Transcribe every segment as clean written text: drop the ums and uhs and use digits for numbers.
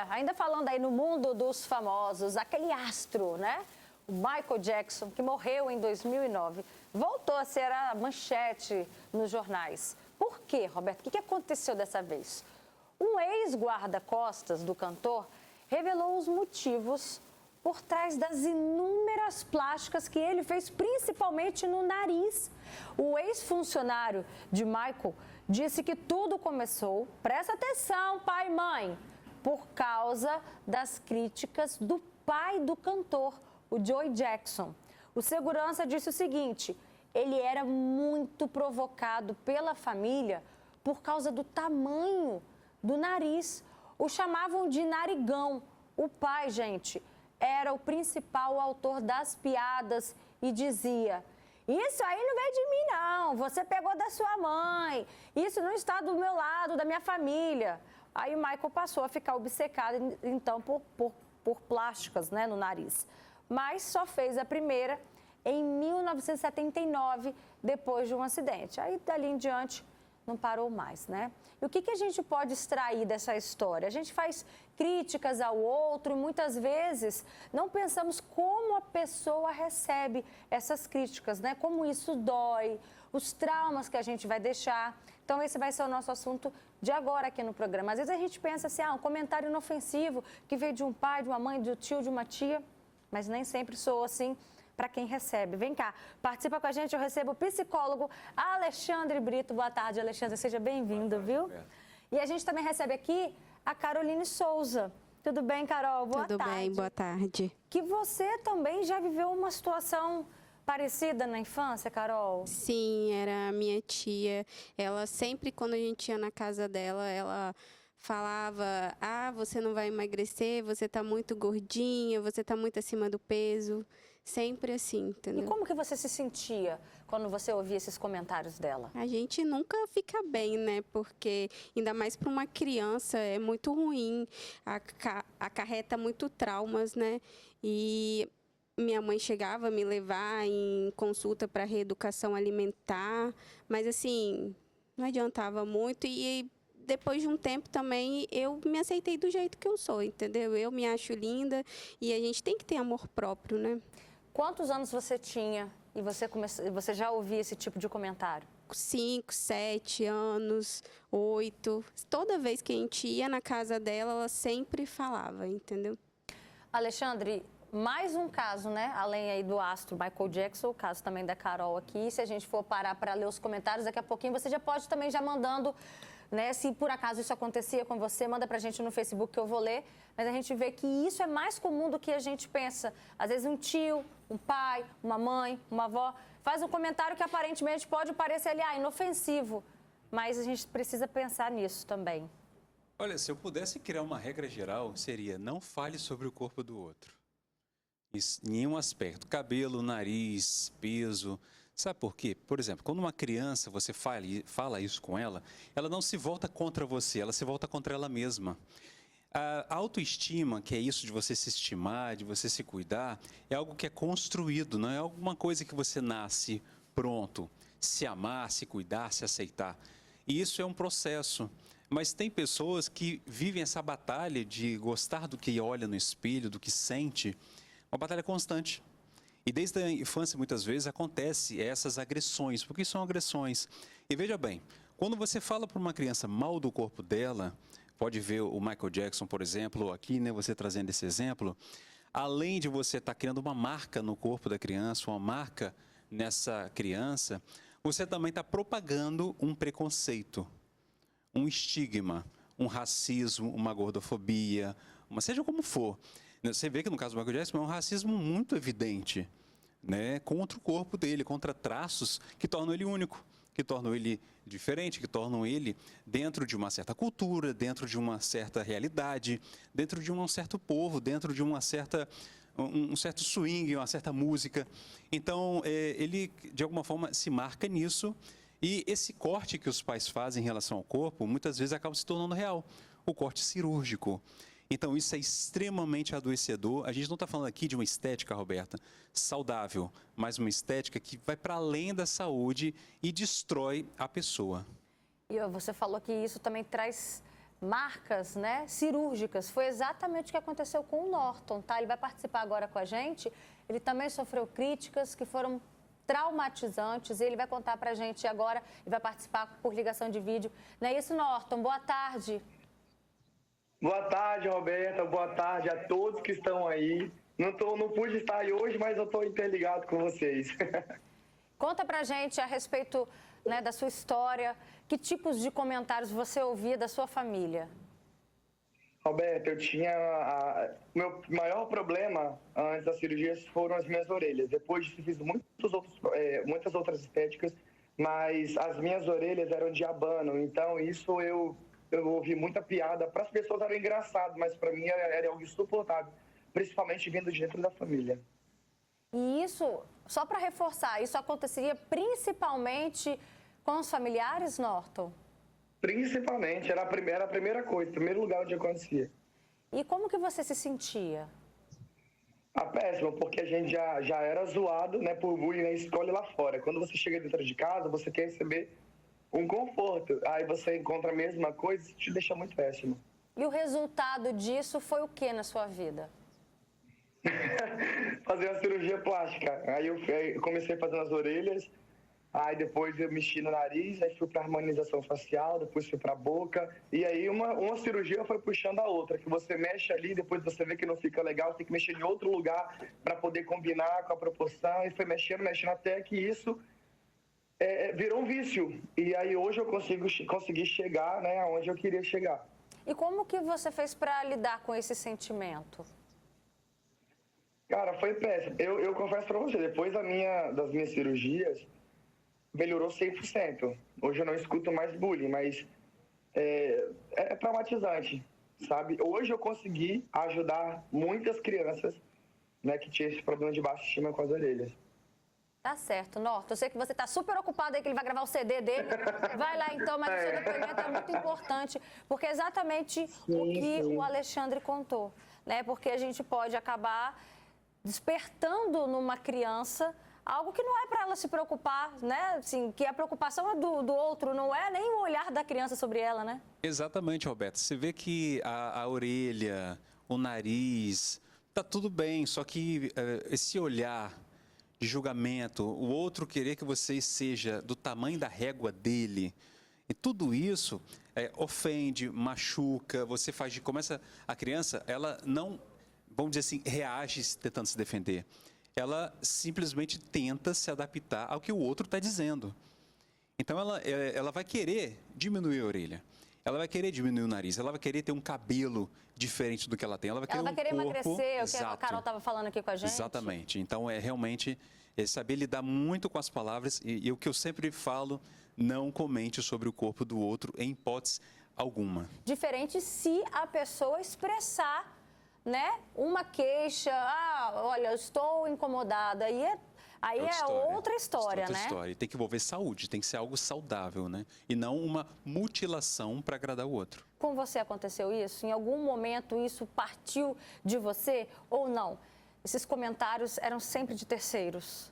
Olha, ainda falando aí no mundo dos famosos, aquele astro, né? O Michael Jackson, que morreu em 2009, voltou a ser a manchete nos jornais. Por quê, Roberto? O que aconteceu dessa vez? Um ex-guarda-costas do cantor revelou os motivos por trás das inúmeras plásticas que ele fez, principalmente no nariz. O ex-funcionário de Michael disse que tudo começou, presta atenção, pai e mãe, por causa das críticas do pai do cantor, o Joey Jackson. O segurança disse o seguinte: ele era muito provocado pela família por causa do tamanho do nariz. O chamavam de narigão. O pai, gente, era o principal autor das piadas e dizia: isso aí não veio de mim, não. Você pegou da sua mãe. Isso não está do meu lado, da minha família. Aí o Michael passou a ficar obcecado, então, por plásticas, né, no nariz. Mas só fez a primeira em 1979, depois de um acidente. Aí, dali em diante, não parou mais, né? E o que a gente pode extrair dessa história? A gente faz críticas ao outro e muitas vezes não pensamos como a pessoa recebe essas críticas, né? Como isso dói, os traumas que a gente vai deixar. Então, esse vai ser o nosso assunto de agora aqui no programa. Às vezes a gente pensa assim, um comentário inofensivo que veio de um pai, de uma mãe, de um tio, de uma tia, mas nem sempre sou assim para quem recebe. Vem cá, participa com a gente, eu recebo o psicólogo Alexandre Brito. Boa tarde, Alexandre, seja bem-vindo, viu? Roberto. E a gente também recebe aqui a Caroline Souza. Tudo bem, Carol? Boa tarde. Tudo bem, boa tarde. Que você também já viveu uma situação parecida na infância, Carol? Sim, era a minha tia. Ela sempre, quando a gente ia na casa dela, ela falava: você não vai emagrecer, você tá muito gordinha, você tá muito acima do peso. Sempre assim, entendeu? E como que você se sentia quando você ouvia esses comentários dela? A gente nunca fica bem, né? Porque, ainda mais para uma criança, é muito ruim, acarreta muito traumas, né? E minha mãe chegava a me levar em consulta para reeducação alimentar, mas assim, não adiantava muito. E depois de um tempo também eu me aceitei do jeito que eu sou, entendeu? Eu me acho linda e a gente tem que ter amor próprio, né? Quantos anos você tinha e você já ouvia esse tipo de comentário? 5, 7 anos, 8. Toda vez que a gente ia na casa dela, ela sempre falava, entendeu? Alexandre, mais um caso, né? Além aí do astro Michael Jackson, o caso também da Carol aqui. Se a gente for parar para ler os comentários, daqui a pouquinho você já pode também já mandando, né? Se por acaso isso acontecia com você, manda pra gente no Facebook que eu vou ler. Mas a gente vê que isso é mais comum do que a gente pensa. Às vezes um tio, um pai, uma mãe, uma avó faz um comentário que aparentemente pode parecer ali, inofensivo. Mas a gente precisa pensar nisso também. Olha, se eu pudesse criar uma regra geral, seria: não fale sobre o corpo do outro. Em nenhum aspecto. Cabelo, nariz, peso. Sabe por quê? Por exemplo, quando uma criança, você fala isso com ela, ela não se volta contra você, ela se volta contra ela mesma. A autoestima, que é isso de você se estimar, de você se cuidar, é algo que é construído, não é alguma coisa que você nasce pronto. Se amar, se cuidar, se aceitar. E isso é um processo. Mas tem pessoas que vivem essa batalha de gostar do que olha no espelho, do que sente, uma batalha constante. E desde a infância, muitas vezes, acontece essas agressões, porque são agressões. E veja bem, quando você fala para uma criança mal do corpo dela, pode ver o Michael Jackson, por exemplo, aqui, né, você trazendo esse exemplo, além de você estar criando uma marca no corpo da criança, uma marca nessa criança, você também está propagando um preconceito, um estigma, um racismo, uma gordofobia, seja como for. Você vê que no caso do Michael Jackson é um racismo muito evidente, né, contra o corpo dele, contra traços que tornam ele único, que tornam ele diferente, que tornam ele dentro de uma certa cultura, dentro de uma certa realidade, dentro de um certo povo, dentro de um certo swing, uma certa música. Então, ele, de alguma forma, se marca nisso. E esse corte que os pais fazem em relação ao corpo, muitas vezes acaba se tornando real, o corte cirúrgico. Então, isso é extremamente adoecedor. A gente não está falando aqui de uma estética, Roberta, saudável, mas uma estética que vai para além da saúde e destrói a pessoa. E você falou que isso também traz marcas, né, cirúrgicas. Foi exatamente o que aconteceu com o Norton, tá? Ele vai participar agora com a gente. Ele também sofreu críticas que foram traumatizantes e ele vai contar pra gente agora e vai participar por ligação de vídeo. Não é isso, Norton? Boa tarde. Boa tarde, Roberta. Boa tarde a todos que estão aí. Não pude estar aí hoje, mas eu estou interligado com vocês. Conta pra gente a respeito, né, da sua história. Que tipos de comentários você ouvia da sua família? Roberta, eu tinha... meu maior problema antes das cirurgias foram as minhas orelhas. Depois disso, fiz muitas outras estéticas, mas as minhas orelhas eram de abano. Então, isso eu ouvi muita piada. Para as pessoas era engraçado, mas para mim era algo insuportável, principalmente vindo de dentro da família. E isso, só para reforçar, isso aconteceria principalmente com os familiares, Norton? Principalmente, era a primeira coisa, o primeiro lugar onde acontecia. E como que você se sentia? Péssimo, porque a gente já era zoado, né, por bullying na escola e lá fora. Quando você chega dentro de casa, você quer receber um conforto. Aí você encontra a mesma coisa e te deixa muito péssimo. E o resultado disso foi o que na sua vida? Fazer uma cirurgia plástica. Aí eu comecei fazendo as orelhas, aí depois eu mexi no nariz, aí fui para harmonização facial, depois fui para a boca. E aí uma cirurgia foi puxando a outra, que você mexe ali, depois você vê que não fica legal, tem que mexer em outro lugar para poder combinar com a proporção. E foi mexendo até que isso virou um vício. E aí hoje eu consegui chegar, né, aonde eu queria chegar. E como que você fez para lidar com esse sentimento? Cara, foi péssimo. Eu confesso pra você, depois das minhas cirurgias, melhorou 100%. Hoje eu não escuto mais bullying, mas é traumatizante, sabe? Hoje eu consegui ajudar muitas crianças, né, que tinham esse problema de baixa estima com as orelhas. Tá certo, Norton. Eu sei que você está super ocupado aí, que ele vai gravar o CD dele. Vai lá então, mas o seu depoimento é muito importante, porque é exatamente o que o Alexandre contou, né? Porque a gente pode acabar despertando numa criança algo que não é para ela se preocupar, né? Assim, que a preocupação é do outro, não é nem o olhar da criança sobre ela, né? Exatamente, Roberto. Você vê que a orelha, o nariz, tá tudo bem, só que esse olhar de julgamento, o outro querer que você seja do tamanho da régua dele, e tudo isso ofende, machuca, você começa a criança, ela não, vamos dizer assim, reage tentando se defender. Ela simplesmente tenta se adaptar ao que o outro está dizendo. Então ela vai querer diminuir a orelha, ela vai querer diminuir o nariz, ela vai querer ter um cabelo diferente do que ela tem, ela vai querer um corpo... emagrecer, o que a Carol estava falando aqui com a gente. Exatamente. Então realmente saber lidar muito com as palavras e o que eu sempre falo, não comente sobre o corpo do outro em hipótese alguma. Diferente se a pessoa expressar, né, uma queixa, olha, eu estou incomodada, aí é outra história, né? História. Tem que envolver saúde, tem que ser algo saudável, né? E não uma mutilação para agradar o outro. Com você aconteceu isso? Em algum momento isso partiu de você ou não? Esses comentários eram sempre de terceiros?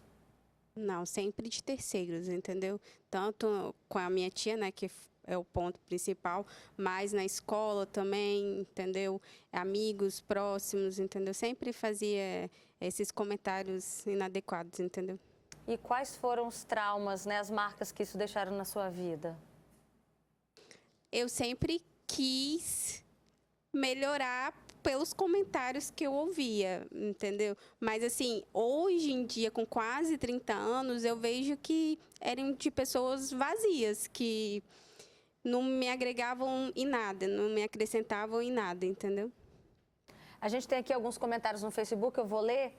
Não, sempre de terceiros, entendeu? Tanto com a minha tia, né, que é o ponto principal, mas na escola também, entendeu? Amigos próximos, entendeu? Sempre fazia esses comentários inadequados, entendeu? E quais foram os traumas, né, as marcas que isso deixaram na sua vida? Eu sempre quis melhorar pelos comentários que eu ouvia, entendeu? Mas, assim, hoje em dia, com quase 30 anos, eu vejo que eram de pessoas vazias, que não me agregavam em nada, não me acrescentavam em nada, entendeu? A gente tem aqui alguns comentários no Facebook, eu vou ler.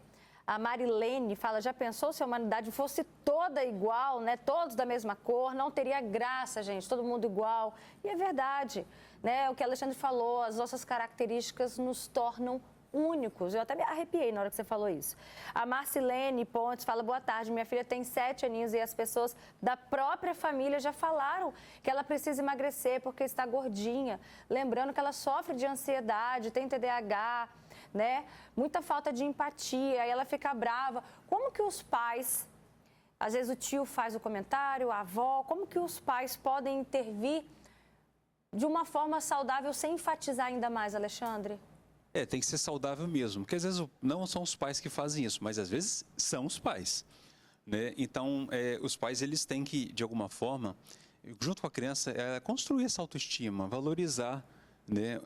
A Marilene fala, já pensou se a humanidade fosse toda igual, né? Todos da mesma cor, não teria graça, gente, todo mundo igual. E é verdade, né? O que a Alexandre falou, as nossas características nos tornam únicos. Eu até me arrepiei na hora que você falou isso. A Marcilene Pontes fala, boa tarde, minha filha tem 7 aninhos e as pessoas da própria família já falaram que ela precisa emagrecer porque está gordinha. Lembrando que ela sofre de ansiedade, tem TDAH, né? Muita falta de empatia, aí ela fica brava. Como que os pais, às vezes o tio faz o comentário, a avó, como que os pais podem intervir de uma forma saudável, sem enfatizar ainda mais, Alexandre? Tem que ser saudável mesmo, porque às vezes não são os pais que fazem isso, mas às vezes são os pais, né? Então, os pais, eles têm que, de alguma forma, junto com a criança, construir essa autoestima, valorizar, né?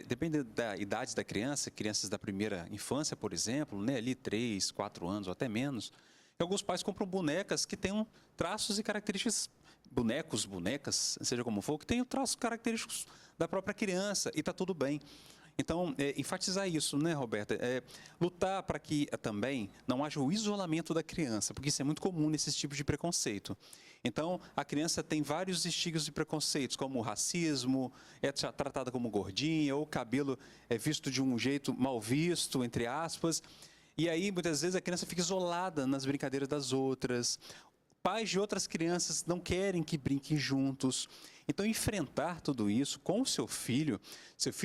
Depende da idade da criança, crianças da primeira infância, por exemplo, né? Ali 3, 4 anos ou até menos, e alguns pais compram bonecas que tenham traços e características, bonecos, bonecas, seja como for, que tenham traços característicos da própria criança, e está tudo bem. Então, enfatizar isso, né, Roberta? Lutar para que também não haja o isolamento da criança, porque isso é muito comum nesses tipos de preconceito. Então, a criança tem vários estigmas de preconceitos, como o racismo, é tratada como gordinha, ou o cabelo é visto de um jeito mal visto, entre aspas. E aí, muitas vezes, a criança fica isolada nas brincadeiras das outras. Pais de outras crianças não querem que brinquem juntos. Então, enfrentar tudo isso com o seu filho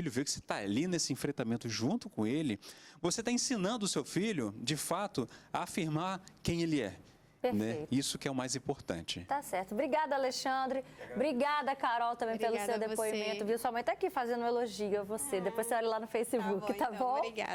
vê que você está ali nesse enfrentamento junto com ele, você está ensinando o seu filho, de fato, a afirmar quem ele é. Né? Isso que é o mais importante. Tá certo. Obrigada, Alexandre. Obrigada, Carol, também pelo seu depoimento. Viu? Sua mãe está aqui fazendo um elogio a você. Depois você olha lá no Facebook, tá bom? Obrigada.